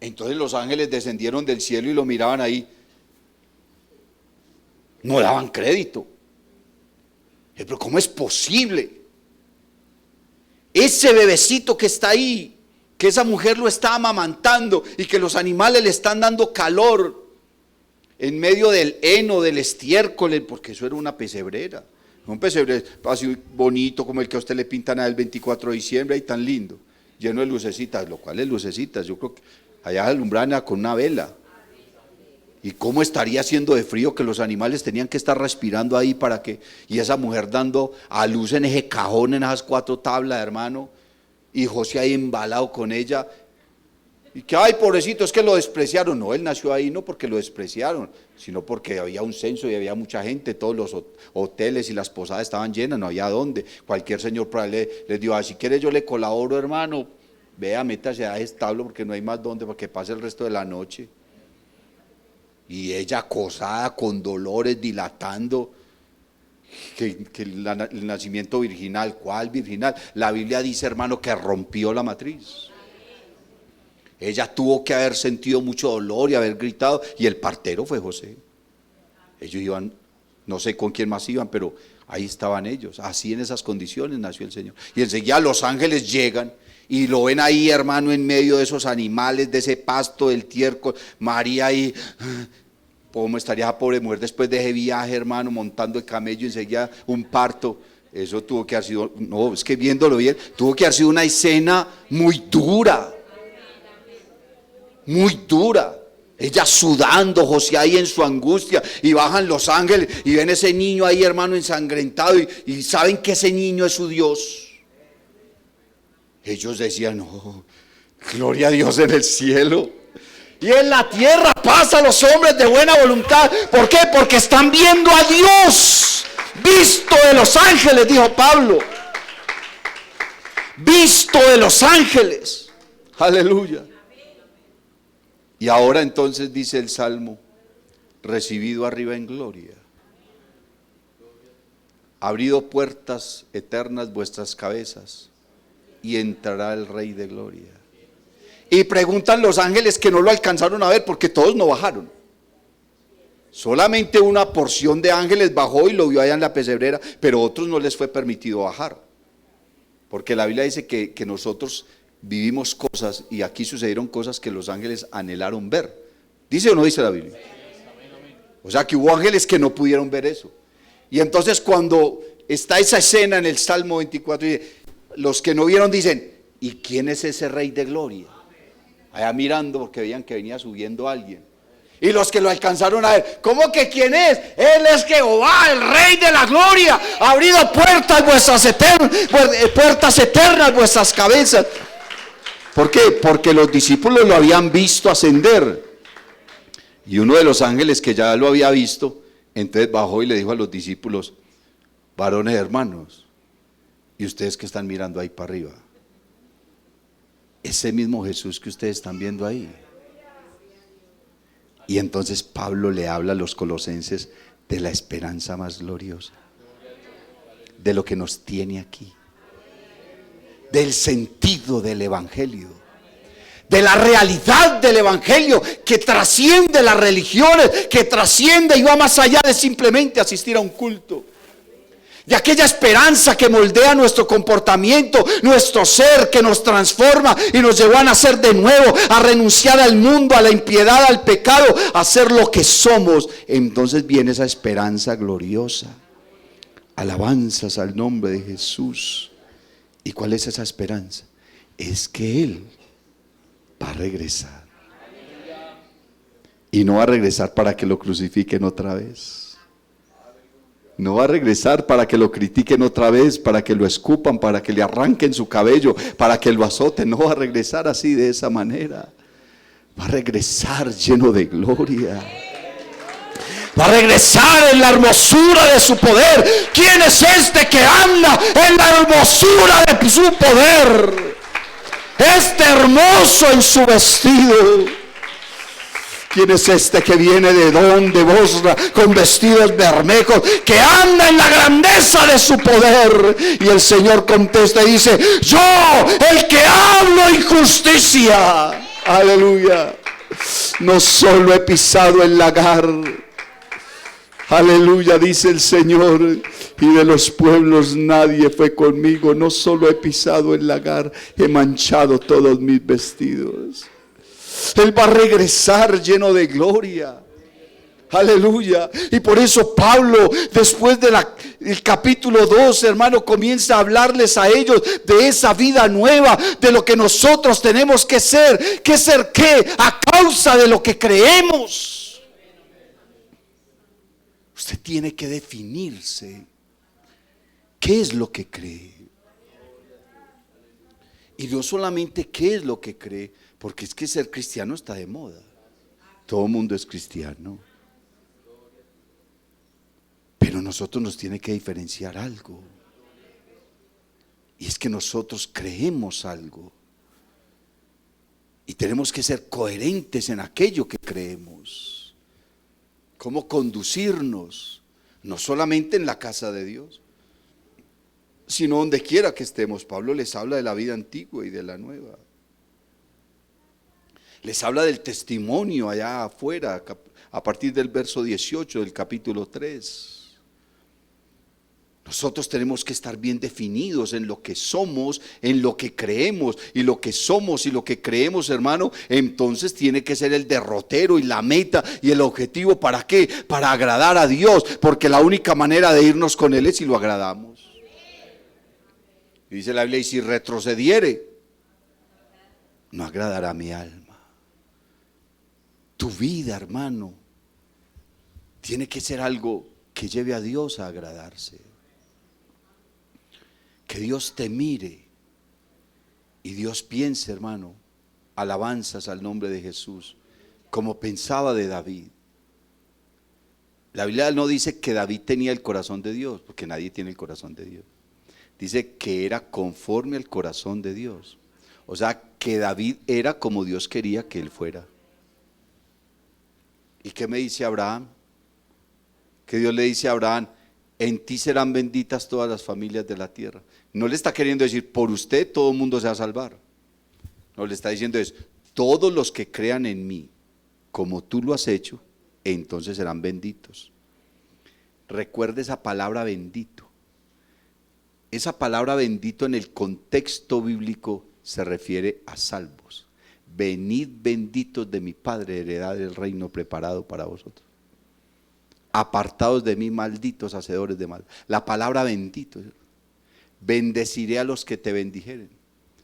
Entonces los ángeles descendieron del cielo y lo miraban ahí. No daban crédito. Pero ¿cómo es posible? Ese bebecito que está ahí, que esa mujer lo está amamantando y que los animales le están dando calor en medio del heno, del estiércol, porque eso era una pesebrera. Un pesebre así bonito como el que a usted le pintan el 24 de diciembre, y tan lindo, lleno de lucecitas, lo cual es lucecitas, yo creo que allá alumbraban con una vela. ¿Y cómo estaría haciendo de frío que los animales tenían que estar respirando ahí para que, y esa mujer dando a luz en ese cajón, en esas 4 tablas, hermano, y José ahí embalado con ella? Y que, ay, pobrecito, es que lo despreciaron. No, él nació ahí no porque lo despreciaron, sino porque había un censo y había mucha gente, todos los hoteles y las posadas estaban llenas, no había dónde. Cualquier señor por ahí les dijo, si quiere yo le colaboro, hermano, vea, métase a ese establo porque no hay más dónde para que pase el resto de la noche. Y ella acosada, con dolores, dilatando, que el nacimiento virginal. ¿Cuál virginal? La Biblia dice, hermano, que rompió la matriz. Ella tuvo que haber sentido mucho dolor y haber gritado, y el partero fue José. Ellos iban, no sé con quién más iban, pero ahí estaban ellos. Así en esas condiciones nació el Señor. Y enseguida los ángeles llegan y lo ven ahí, hermano, en medio de esos animales, de ese pasto, del estiércol. María ahí, ¿cómo estaría esa pobre mujer después de ese viaje, hermano, montando el camello, enseguida un parto? Eso tuvo que haber sido, no, es que viéndolo bien, tuvo que haber sido una escena muy dura. Muy dura, ella sudando, José ahí en su angustia, y bajan los ángeles y ven ese niño ahí, hermano, ensangrentado, y saben que ese niño es su Dios. Ellos decían, no, gloria a Dios en el cielo, y en la tierra paz a los hombres de buena voluntad. ¿Por qué? Porque están viendo a Dios, visto de los ángeles, dijo Pablo, visto de los ángeles, aleluya. Y ahora entonces dice el Salmo, recibido arriba en gloria, abrido puertas eternas vuestras cabezas, y entrará el Rey de gloria. Y preguntan los ángeles que no lo alcanzaron a ver, porque todos no bajaron. Solamente una porción de ángeles bajó y lo vio allá en la pesebrera, pero otros no les fue permitido bajar. Porque la Biblia dice que nosotros vivimos cosas, y aquí sucedieron cosas que los ángeles anhelaron ver. ¿Dice o no dice la Biblia? O sea que hubo ángeles que no pudieron ver eso. Y entonces cuando está esa escena en el Salmo 24, los que no vieron dicen, ¿y quién es ese Rey de gloria? Allá mirando porque veían que venía subiendo alguien. Y los que lo alcanzaron a ver, ¿cómo que quién es? Él es Jehová, el Rey de la gloria. Ha abrido puertas vuestras eternas vuestras cabezas. ¿Por qué? Porque los discípulos lo habían visto ascender. Y uno de los ángeles que ya lo había visto, entonces bajó y le dijo a los discípulos: varones hermanos, ¿y ustedes qué están mirando ahí para arriba? Ese mismo Jesús que ustedes están viendo ahí. Y entonces Pablo le habla a los colosenses de la esperanza más gloriosa, de lo que nos tiene aquí, del sentido del evangelio, de la realidad del evangelio que trasciende las religiones, que trasciende y va más allá de simplemente asistir a un culto. De aquella esperanza que moldea nuestro comportamiento, nuestro ser, que nos transforma y nos llevó a nacer de nuevo, a renunciar al mundo, a la impiedad, al pecado, a ser lo que somos. Entonces viene esa esperanza gloriosa. Alabanzas al nombre de Jesús. ¿Y cuál es esa esperanza? Es que Él va a regresar. Y no va a regresar para que lo crucifiquen otra vez. No va a regresar para que lo critiquen otra vez, para que lo escupan, para que le arranquen su cabello, para que lo azoten. No va a regresar así, de esa manera. Va a regresar lleno de gloria. Va a regresar en la hermosura de su poder. ¿Quién es este que anda en la hermosura de su poder? Este hermoso en su vestido. ¿Quién es este que viene de Edom, de Bosra, con vestidos bermejos, que anda en la grandeza de su poder? Y el Señor contesta y dice: yo, el que hablo injusticia. Aleluya. No solo he pisado el lagar. Aleluya, dice el Señor. Y de los pueblos nadie fue conmigo. No solo he pisado el lagar, he manchado todos mis vestidos. Él va a regresar lleno de gloria. Aleluya. Y por eso Pablo, después del capítulo 2, hermano, comienza a hablarles a ellos de esa vida nueva, de lo que nosotros tenemos que ser. ¿Qué ser qué? A causa de lo que creemos. Usted tiene que definirse. ¿Qué es lo que cree? Y no solamente qué es lo que cree, porque es que ser cristiano está de moda. Todo el mundo es cristiano. Pero nosotros nos tiene que diferenciar algo. Y es que nosotros creemos algo. Y tenemos que ser coherentes en aquello que creemos. Cómo conducirnos, no solamente en la casa de Dios, sino donde quiera que estemos. Pablo les habla de la vida antigua y de la nueva. Les habla del testimonio allá afuera, a partir del verso 18 del capítulo 3. Nosotros tenemos que estar bien definidos en lo que somos, en lo que creemos. Y lo que somos y lo que creemos, hermano, entonces tiene que ser el derrotero y la meta y el objetivo. ¿Para qué? Para agradar a Dios, porque la única manera de irnos con Él es si lo agradamos. Y dice la Biblia: y si retrocediere, no agradará a mi alma. Tu vida, hermano, tiene que ser algo que lleve a Dios a agradarse. Que Dios te mire y Dios piense, hermano, alabanzas al nombre de Jesús, como pensaba de David. La Biblia no dice que David tenía el corazón de Dios, porque nadie tiene el corazón de Dios. Dice que era conforme al corazón de Dios. O sea, que David era como Dios quería que él fuera. ¿Y qué me dice Abraham? Que Dios le dice a Abraham: en ti serán benditas todas las familias de la tierra. No le está queriendo decir: por usted todo el mundo se va a salvar. No, le está diciendo es: todos los que crean en mí, como tú lo has hecho, entonces serán benditos. Recuerde esa palabra bendito. Esa palabra bendito en el contexto bíblico se refiere a salvos. Venid benditos de mi Padre, heredad del reino preparado para vosotros. Apartados de mí, malditos hacedores de mal. La palabra bendito: bendeciré a los que te bendijeren,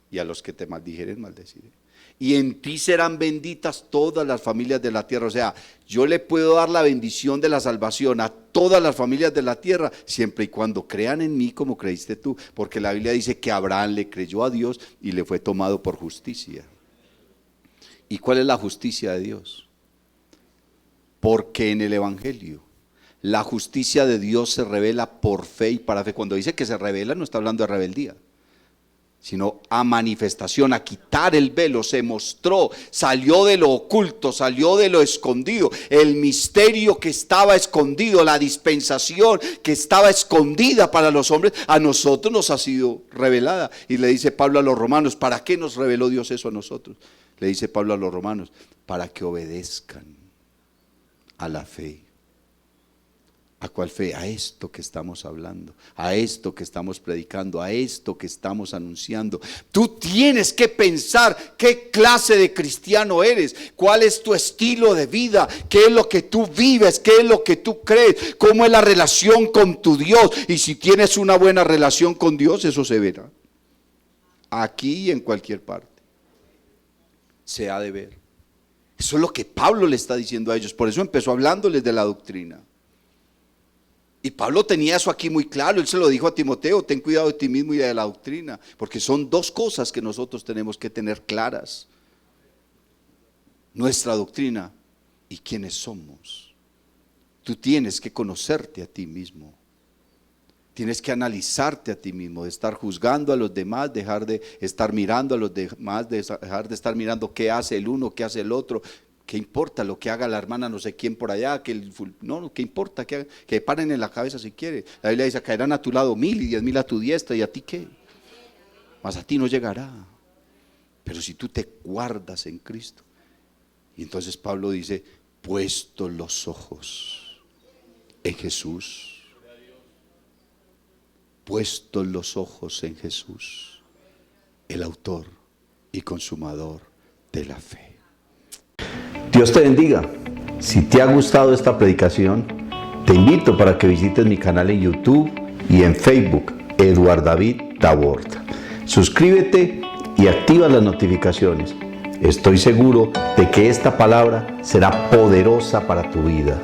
y a los que te maldijeren maldeciré. y en ti serán benditas todas las familias de la tierra. O sea, yo le puedo dar la bendición de la salvación a todas las familias de la tierra, siempre y cuando crean en mí como creíste tú, porque la Biblia dice que Abraham le creyó a Dios y le fue tomado por justicia. ¿Y cuál es la justicia de Dios? Porque en el Evangelio la justicia de Dios se revela por fe y para fe. Cuando dice que se revela, no está hablando de rebeldía, sino a manifestación, a quitar el velo. Se mostró, salió de lo oculto, salió de lo escondido. El misterio que estaba escondido, la dispensación que estaba escondida para los hombres, a nosotros nos ha sido revelada. Y le dice Pablo a los romanos, ¿para qué nos reveló Dios eso a nosotros? Le dice Pablo a los romanos, para que obedezcan a la fe. ¿A cuál fe? A esto que estamos hablando, a esto que estamos predicando, a esto que estamos anunciando. Tú tienes que pensar qué clase de cristiano eres, cuál es tu estilo de vida, qué es lo que tú vives, qué es lo que tú crees, cómo es la relación con tu Dios. Y si tienes una buena relación con Dios, eso se verá aquí y en cualquier parte. Se ha de ver. Eso es lo que Pablo le está diciendo a ellos. Por eso empezó hablándoles de la doctrina. Y Pablo tenía eso aquí muy claro. Él se lo dijo a Timoteo: ten cuidado de ti mismo y de la doctrina, porque son dos cosas que nosotros tenemos que tener claras: nuestra doctrina y quiénes somos. Tú tienes que conocerte a ti mismo, tienes que analizarte a ti mismo, de estar juzgando a los demás, dejar de estar mirando a los demás, dejar de estar mirando qué hace el uno, qué hace el otro. ¿Qué importa lo que haga la hermana no sé quién por allá? No, ¿qué importa? Que paren en la cabeza si quiere. La Biblia dice: caerán a tu lado 1000 y 10.000 a tu diestra, ¿y a ti qué? Mas a ti no llegará. Pero si tú te guardas en Cristo. Y entonces Pablo dice: puestos los ojos en Jesús. Puestos los ojos en Jesús, el autor y consumador de la fe. Dios te bendiga. Si te ha gustado esta predicación, te invito para que visites mi canal en YouTube y en Facebook, Eduard David Tabord. Suscríbete y activa las notificaciones. Estoy seguro de que esta palabra será poderosa para tu vida.